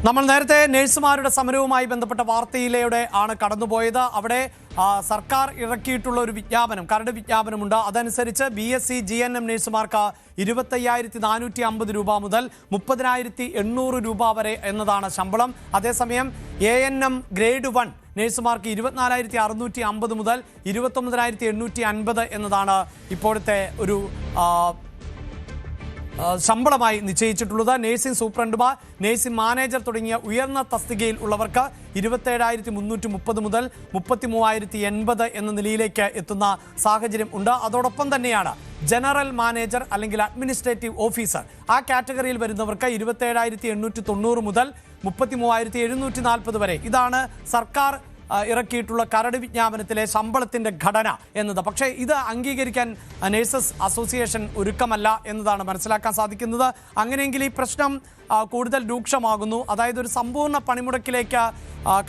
നമ്മൾ നേരത്തെ നഴ്സുമാരുടെ സമരവുമായി ബന്ധപ്പെട്ട വാർത്തയിലൂടെ ആണ് കടന്നുപോയത്. അവിടെ സർക്കാർ ഇറക്കിയിട്ടുള്ള ഒരു വിജ്ഞാപനം, കരട് വിജ്ഞാപനമുണ്ട്. അതനുസരിച്ച് BSc GNM നഴ്സുമാർക്ക് 25,450 രൂപ മുതൽ 30,800 രൂപ വരെ എന്നതാണ് ശമ്പളം. അതേസമയം ANM ഗ്രേഡ് 1 നഴ്സുമാർക്ക് 24,650 മുതൽ 29,850 എന്നതാണ് ഇപ്പോഴത്തെ ഒരു ശമ്പളമായി നിശ്ചയിച്ചിട്ടുള്ളത്. നഴ്സിംഗ് സൂപ്രണ്ടുമാർ, നഴ്സിംഗ് മാനേജർ തുടങ്ങിയ ഉയർന്ന തസ്തികയിൽ ഉള്ളവർക്ക് 27,330 മുതൽ 33,080 എന്ന നിലയിലേക്ക് എത്തുന്ന സാഹചര്യം ഉണ്ട്. അതോടൊപ്പം തന്നെയാണ് ജനറൽ മാനേജർ അല്ലെങ്കിൽ അഡ്മിനിസ്ട്രേറ്റീവ് ഓഫീസർ, ആ കാറ്റഗറിയിൽ വരുന്നവർക്ക് 27,890 മുതൽ 33,740 വരെ. ഇതാണ് സർക്കാർ ഇറക്കിയിട്ടുള്ള കരട് വിജ്ഞാപനത്തിലെ ശമ്പളത്തിന്റെ ഘടന എന്നത്. പക്ഷേ ഇത് അംഗീകരിക്കാൻ നഴ്സസ് അസോസിയേഷൻ ഒരുക്കമല്ല എന്നതാണ് മനസ്സിലാക്കാൻ സാധിക്കുന്നത്. അങ്ങനെയെങ്കിൽ ഈ പ്രശ്നം കൂടുതൽ രൂക്ഷമാകുന്നു. അതായത് ഒരു സമ്പൂർണ്ണ പണിമുടക്കിലേക്ക്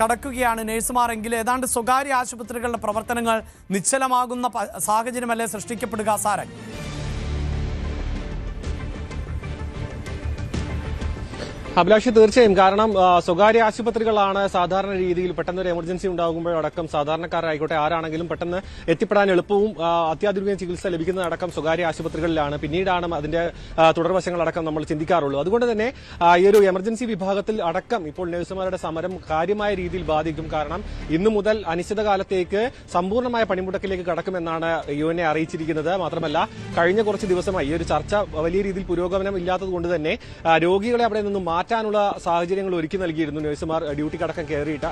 കടക്കുകയാണ് നഴ്സുമാരെങ്കിൽ ഏതാണ്ട് സ്വകാര്യ ആശുപത്രികളുടെ പ്രവർത്തനങ്ങൾ നിശ്ചലമാകുന്ന സാഹചര്യമല്ലേ സൃഷ്ടിക്കപ്പെടുക സാരൻ? അഭിലാഷ്, തീർച്ചയായും. കാരണം സ്വകാര്യ ആശുപത്രികളാണ് സാധാരണ രീതിയിൽ പെട്ടെന്നൊരു എമർജൻസി ഉണ്ടാകുമ്പോഴടക്കം സാധാരണക്കാരായിക്കോട്ടെ ആരാണെങ്കിലും പെട്ടെന്ന് എത്തിപ്പെടാൻ എളുപ്പവും അത്യാധുനിക ചികിത്സ ലഭിക്കുന്നതടക്കം സ്വകാര്യ ആശുപത്രികളിലാണ്. പിന്നീടാണ് അതിന്റെ തുടർവശങ്ങളടക്കം നമ്മൾ ചിന്തിക്കാറുള്ളൂ. അതുകൊണ്ട് തന്നെ ഈ ഒരു എമർജൻസി വിഭാഗത്തിൽ അടക്കം ഇപ്പോൾ നഴ്സുമാരുടെ സമരം കാര്യമായ രീതിയിൽ ബാധിക്കും. കാരണം ഇന്നു മുതൽ അനിശ്ചിതകാലത്തേക്ക് സമ്പൂർണ്ണമായ പണിമുടക്കിലേക്ക് കടക്കുമെന്നാണ് UNA അറിയിച്ചിരിക്കുന്നത്. മാത്രമല്ല കഴിഞ്ഞ കുറച്ച് ദിവസമായി ഈ ഒരു ചർച്ച വലിയ രീതിയിൽ പുരോഗമനം ഇല്ലാത്തതുകൊണ്ട് തന്നെ രോഗികളെ അവിടെ നിന്നും മാറ്റാനുള്ള സാഹചര്യങ്ങൾ ഒരുക്കി നൽകിയിരുന്നു നഴ്സുമാർ ഡ്യൂട്ടിക്കടക്കം കയറിയിട്ട്.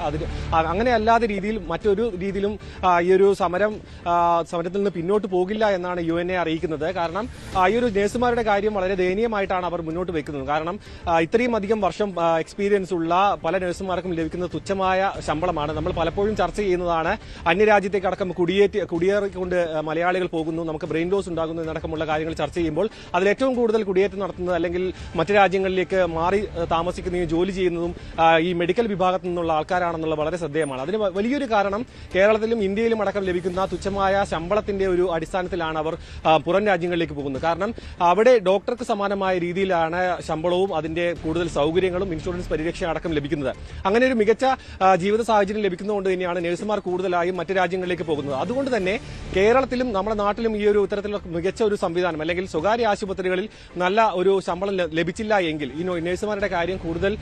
അങ്ങനെ അല്ലാത്ത രീതിയിൽ മറ്റൊരു രീതിയിലും ഈ ഒരു സമരത്തിൽ നിന്ന് പിന്നോട്ട് പോകില്ല എന്നാണ് UNA അറിയിക്കുന്നത്. കാരണം ഈ ഒരു നഴ്സുമാരുടെ കാര്യം വളരെ ദയനീയമായിട്ടാണ് അവർ മുന്നോട്ട് വെക്കുന്നത്. കാരണം ഇത്രയും അധികം വർഷം എക്സ്പീരിയൻസ് ഉള്ള പല നഴ്സുമാർക്കും ലഭിക്കുന്ന തുച്ഛമായ ശമ്പളമാണ്. നമ്മൾ പലപ്പോഴും ചർച്ച ചെയ്യുന്നതാണ്. അന്യരാജ്യത്തേക്കടക്കം കുടിയേറിക്കൊണ്ട് മലയാളികൾ പോകുന്നു, നമുക്ക് ബ്രെയിൻ ലോസ് ഉണ്ടാകുന്നു എന്നടക്കമുള്ള കാര്യങ്ങൾ ചർച്ച ചെയ്യുമ്പോൾ അതിൽ ഏറ്റവും കൂടുതൽ കുടിയേറ്റം നടത്തുന്നത് അല്ലെങ്കിൽ മറ്റു രാജ്യങ്ങളിലേക്ക് മാറി താമസിക്കുന്നതും ജോലി ചെയ്യുന്നതും ഈ മെഡിക്കൽ വിഭാഗത്തിൽ നിന്നുള്ള ആൾക്കാരാണെന്നുള്ള വളരെ ശ്രദ്ധേയമാണ്. അതിന് വലിയൊരു കാരണം കേരളത്തിലും ഇന്ത്യയിലും അടക്കം ലഭിക്കുന്ന തുച്ഛമായ ശമ്പളത്തിന്റെ ഒരു അടിസ്ഥാനത്തിലാണ് അവർ പുറം രാജ്യങ്ങളിലേക്ക് പോകുന്നത്. കാരണം അവിടെ ഡോക്ടർക്ക് സമാനമായ രീതിയിലാണ് ശമ്പളവും അതിന്റെ കൂടുതൽ സൗകര്യങ്ങളും ഇൻഷുറൻസ് പരിരക്ഷ അടക്കം ലഭിക്കുന്നത്. അങ്ങനെ ഒരു മികച്ച ജീവിത സാഹചര്യം ലഭിക്കുന്നതുകൊണ്ട് തന്നെയാണ് നഴ്സുമാർ കൂടുതലായും മറ്റു രാജ്യങ്ങളിലേക്ക് പോകുന്നത്. അതുകൊണ്ട് തന്നെ കേരളത്തിലും നമ്മുടെ നാട്ടിലും ഈ ഒരു ഇത്തരത്തിലുള്ള മികച്ച ഒരു സംവിധാനം അല്ലെങ്കിൽ സ്വകാര്യ ആശുപത്രികളിൽ നല്ല ഒരു ശമ്പളം ലഭിച്ചില്ല എങ്കിൽ ഈ നഴ്സുമാരുടെ കാര്യം കൂടുതൽ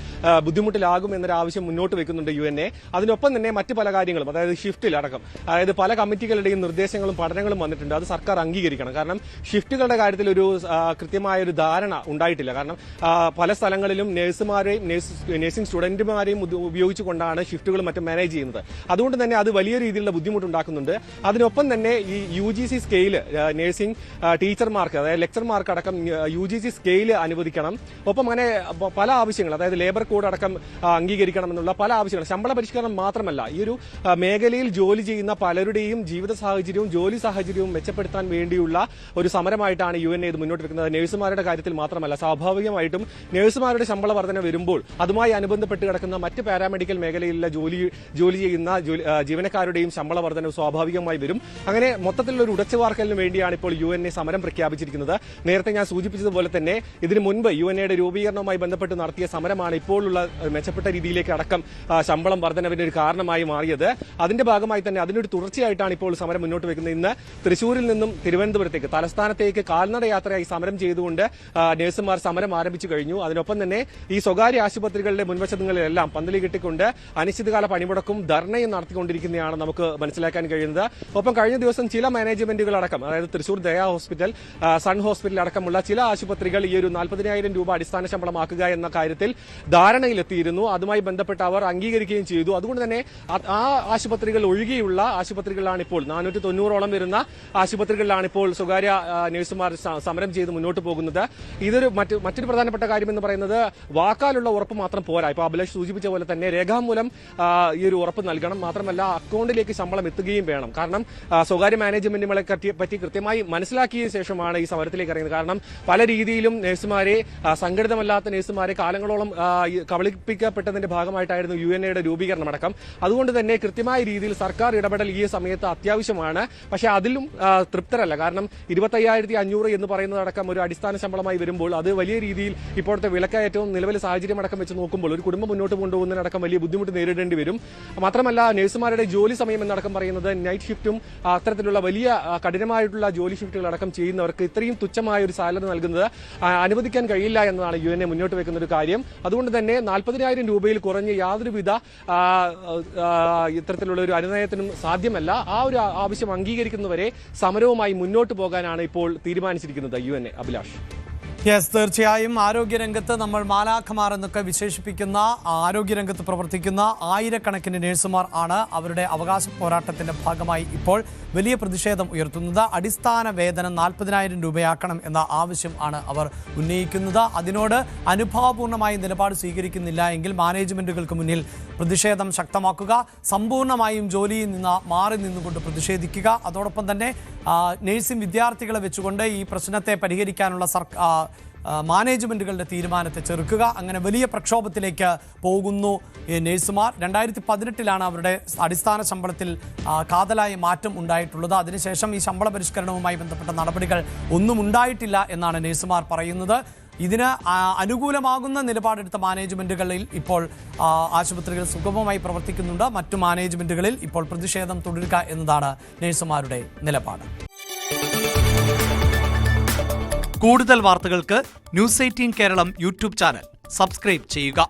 ബുദ്ധിമുട്ടിലാകും എന്നൊരു ആവശ്യം മുന്നോട്ട് വെക്കുന്നുണ്ട് UNA. അതിനൊപ്പം തന്നെ മറ്റ് പല കാര്യങ്ങളും, അതായത് ഷിഫ്റ്റിൽ അടക്കം, അതായത് പല കമ്മിറ്റികളുടെയും നിർദ്ദേശങ്ങളും പഠനങ്ങളും വന്നിട്ടുണ്ട്. അത് സർക്കാർ അംഗീകരിക്കണം. കാരണം ഷിഫ്റ്റുകളുടെ കാര്യത്തിൽ ഒരു കൃത്യമായ ഒരു ധാരണ ഉണ്ടായിട്ടില്ല. കാരണം പല സ്ഥലങ്ങളിലും നഴ്സിംഗ് സ്റ്റുഡന്റുമാരെയും ഉപയോഗിച്ചുകൊണ്ടാണ് ഷിഫ്റ്റുകളും മറ്റും മാനേജ് ചെയ്യുന്നത്. അതുകൊണ്ട് തന്നെ അത് വലിയ രീതിയിലുള്ള ബുദ്ധിമുട്ടുണ്ടാക്കുന്നുണ്ട്. അതിനൊപ്പം തന്നെ ഈ UGC സ്കെയില് നഴ്സിംഗ് ടീച്ചർമാർക്ക്, അതായത് ലെക്ചർമാർക്ക് അടക്കം UGC സ്കെയില് അനുവദിക്കണം. ഒപ്പം അങ്ങനെ പല ആവശ്യങ്ങൾ, അതായത് ലേബർ കോഡ് അടക്കം അംഗീകരിക്കണം എന്നുള്ള പല ആവശ്യങ്ങൾ. ശമ്പള പരിഷ്കരണം മാത്രമല്ല, ഈ ഒരു മേഖലയിൽ ജോലി ചെയ്യുന്ന പലരുടെയും ജീവിത സാഹചര്യവും ജോലി സാഹചര്യവും മെച്ചപ്പെടുത്താൻ വേണ്ടിയുള്ള ഒരു സമരമായിട്ടാണ് UNA ഇത് മുന്നോട്ട് വെക്കുന്നത്. നഴ്സുമാരുടെ കാര്യത്തിൽ മാത്രമല്ല, സ്വാഭാവികമായിട്ടും നഴ്സുമാരുടെ ശമ്പള വർധന വരുമ്പോൾ അതുമായി അനുബന്ധപ്പെട്ട് കിടക്കുന്ന മറ്റ് പാരാമെഡിക്കൽ മേഖലയിലുള്ള ജോലി ചെയ്യുന്ന ജീവനക്കാരുടെയും ശമ്പള വർധന സ്വാഭാവികമായി വരും. അങ്ങനെ മൊത്തത്തിലുള്ള ഒരു ഉടച്ചുവാർക്കലിന് വേണ്ടിയാണ് ഇപ്പോൾ UNA സമരം പ്രഖ്യാപിച്ചിരിക്കുന്നത്. നേരത്തെ ഞാൻ സൂചിപ്പിച്ചതുപോലെ തന്നെ ഇതിനു മുൻപ് UNAയുടെ രൂപീകരണവുമായി ബന്ധപ്പെട്ട് നടത്തിയ സമരമാണ് ഇപ്പോഴുള്ള മെച്ചപ്പെട്ട രീതിയിലേക്ക് അടക്കം ശമ്പളം വർധനവിന്റെ ഒരു കാരണമായി മാറിയത്. അതിന്റെ ഭാഗമായി തന്നെ അതിനൊരു തുടർച്ചയായിട്ടാണ് ഇപ്പോൾ സമരം മുന്നോട്ട് വെക്കുന്നത്. ഇന്ന് തൃശൂരിൽ നിന്നും തിരുവനന്തപുരത്തേക്ക് തലസ്ഥാനത്തേക്ക് കാൽനട യാത്രയായി സമരം ചെയ്തുകൊണ്ട് നഴ്സുമാർ സമരം ആരംഭിച്ചു കഴിഞ്ഞു. അതിനൊപ്പം തന്നെ ഈ സ്വകാര്യ ആശുപത്രികളുടെ മുൻവശങ്ങളിലെല്ലാം പന്തലി കെട്ടിക്കൊണ്ട് അനിശ്ചിതകാല പണിമുടക്കും ധർണയും നടത്തിക്കൊണ്ടിരിക്കുന്നതാണ് നമുക്ക് മനസ്സിലാക്കാൻ കഴിയുന്നത്. ഒപ്പം കഴിഞ്ഞ ദിവസം ചില മാനേജ്മെന്റുകൾ അടക്കം, അതായത് തൃശൂർ ദയാ ഹോസ്പിറ്റൽ, സൺ ഹോസ്പിറ്റൽ അടക്കമുള്ള ചില ആശുപത്രികൾ ഈ ഒരു 40,000 രൂപ അടിസ്ഥാന ശമ്പളമാക്കുക എന്ന കാര്യത്തിൽ ധാരണയിലെത്തിയിരുന്നു. അതുമായി ബന്ധപ്പെട്ട് അവർ അംഗീകരിക്കുകയും ചെയ്തു. അതുകൊണ്ട് തന്നെ ആ ആശുപത്രികൾ ഒഴികെയുള്ള ആശുപത്രികളിലാണ് ഇപ്പോൾ 490ഓളം വരുന്ന ആശുപത്രികളിലാണ് ഇപ്പോൾ സ്വകാര്യ നഴ്സുമാർ സമരം ചെയ്ത് മുന്നോട്ട് പോകുന്നത്. ഇതൊരു മറ്റൊരു പ്രധാനപ്പെട്ട കാര്യം എന്ന് പറയുന്നത് വാക്കാലുള്ള ഉറപ്പ് മാത്രം പോരാ. ഇപ്പോൾ അഭിലാഷ് സൂചിപ്പിച്ച പോലെ തന്നെ രേഖാമൂലം ഈ ഒരു ഉറപ്പ് നൽകണം. മാത്രമല്ല അക്കൗണ്ടിലേക്ക് ശമ്പളം എത്തുകയും വേണം. കാരണം സ്വകാര്യ മാനേജ്മെന്റുകളെ പറ്റി കൃത്യമായി മനസ്സിലാക്കിയ ശേഷമാണ് ഈ സമരത്തിലേക്ക് ഇറങ്ങുന്നത്. കാരണം പല രീതിയിലും നഴ്സുമാരെ, സംഘടിതമല്ലാത്ത നഴ്സുമാരെ കാലങ്ങളോളം കബളിപ്പിക്കപ്പെട്ടതിന്റെ ഭാഗമായിട്ടായിരുന്നു UNA രൂപീകരണം അടക്കം. അതുകൊണ്ട് തന്നെ കൃത്യമായ രീതിയിൽ സർക്കാർ ഇടപെടൽ ഈ സമയത്ത് അത്യാവശ്യമാണ്. പക്ഷേ അതിലും തൃപ്തരല്ല. കാരണം 25,500 എന്ന് പറയുന്നതടക്കം ഒരു അടിസ്ഥാന ശമ്പളമായി വരുമ്പോൾ അത് വലിയ രീതിയിൽ ഇപ്പോഴത്തെ വിലക്കയറ്റവും നിലവിലെ സാഹചര്യം അടക്കം വെച്ച് നോക്കുമ്പോൾ ഒരു കുടുംബം മുന്നോട്ട് കൊണ്ടുപോകുന്നതിനടക്കം വലിയ ബുദ്ധിമുട്ട് നേരിടേണ്ടി വരും. മാത്രമല്ല നഴ്സുമാരുടെ ജോലി സമയം എന്നടക്കം പറയുന്നത് നൈറ്റ് ഷിഫ്റ്റും അത്തരത്തിലുള്ള വലിയ കഠിനമായിട്ടുള്ള ജോലി ഷിഫ്റ്റുകളടക്കം ചെയ്യുന്നവർക്ക് ഇത്രയും തുച്ഛമായ ഒരു സാലറി നൽകുന്നത് അനുവദിക്കാൻ കഴിയില്ല എന്നതാണ് UNA മുന്നോട്ട് വെക്കുന്ന ഒരു കാര്യം. അതുകൊണ്ട് തന്നെ 40,000 രൂപയിൽ കുറഞ്ഞ് യാതൊരുവിധ ഇത്തരത്തിലുള്ള ഒരു അനുനയത്തിനും സാധ്യമല്ല. ആ ഒരു ആവശ്യം അംഗീകരിക്കുന്നവരെ സമരവുമായി മുന്നോട്ട് പോകാനാണ് ഇപ്പോൾ തീരുമാനിച്ചിരിക്കുന്നത് UNA. അഭിലാഷ്. യെസ്, തീർച്ചയായും ആരോഗ്യരംഗത്ത് നമ്മൾ മാലാഖമാർ എന്നൊക്കെ വിശേഷിപ്പിക്കുന്ന ആരോഗ്യരംഗത്ത് പ്രവർത്തിക്കുന്ന ആയിരക്കണക്കിന് നഴ്സുമാർ ആണ് അവരുടെ അവകാശ പോരാട്ടത്തിന്റെ ഭാഗമായി ഇപ്പോൾ വലിയ പ്രതിഷേധം ഉയർത്തുന്നത്. അടിസ്ഥാന വേതനം 40,000 രൂപയാക്കണം എന്ന ആവശ്യം ആണ് അവർ ഉന്നയിക്കുന്നത്. അതിനോട് അനുഭാവപൂർണമായ നിലപാട് സ്വീകരിക്കുന്നില്ല എങ്കിൽ മാനേജ്മെന്റുകൾക്ക് മുന്നിൽ പ്രതിഷേധം ശക്തമാക്കുക, സമ്പൂർണ്ണമായും ജോലിയിൽ നിന്ന് മാറി നിന്നുകൊണ്ട് പ്രതിഷേധിക്കുക. അതോടൊപ്പം തന്നെ നഴ്സിംഗ് വിദ്യാർത്ഥികളെ വെച്ചുകൊണ്ട് ഈ പ്രശ്നത്തെ പരിഹരിക്കാനുള്ള മാനേജ്മെന്റുകളുടെ തീരുമാനത്തെ ചെറുക്കുക. അങ്ങനെ വലിയ പ്രക്ഷോഭത്തിലേക്ക് പോകുന്നു നഴ്സുമാർ. 2018 അവരുടെ അടിസ്ഥാന ശമ്പളത്തിൽ കാതലായ മാറ്റം ഉണ്ടായിട്ടുള്ളത്. അതിനുശേഷം ഈ ശമ്പള പരിഷ്കരണവുമായി ബന്ധപ്പെട്ട നടപടികൾ ഒന്നും ഉണ്ടായിട്ടില്ല എന്നാണ് നഴ്സുമാർ പറയുന്നത്. ഇതിന് അനുകൂലമാകുന്ന നിലപാടെടുത്ത മാനേജ്മെന്റുകളിൽ ഇപ്പോൾ ആശുപത്രികൾ സുഗമമായി പ്രവർത്തിക്കുന്നുണ്ട്. മറ്റു മാനേജ്മെന്റുകളിൽ ഇപ്പോൾ പ്രതിഷേധം തുടരുക എന്നതാണ് നഴ്സുമാരുടെ നിലപാട്. കൂടുതൽ വാർത്തകൾക്ക് News 18 Keralam YouTube channel subscribe ചെയ്യുക.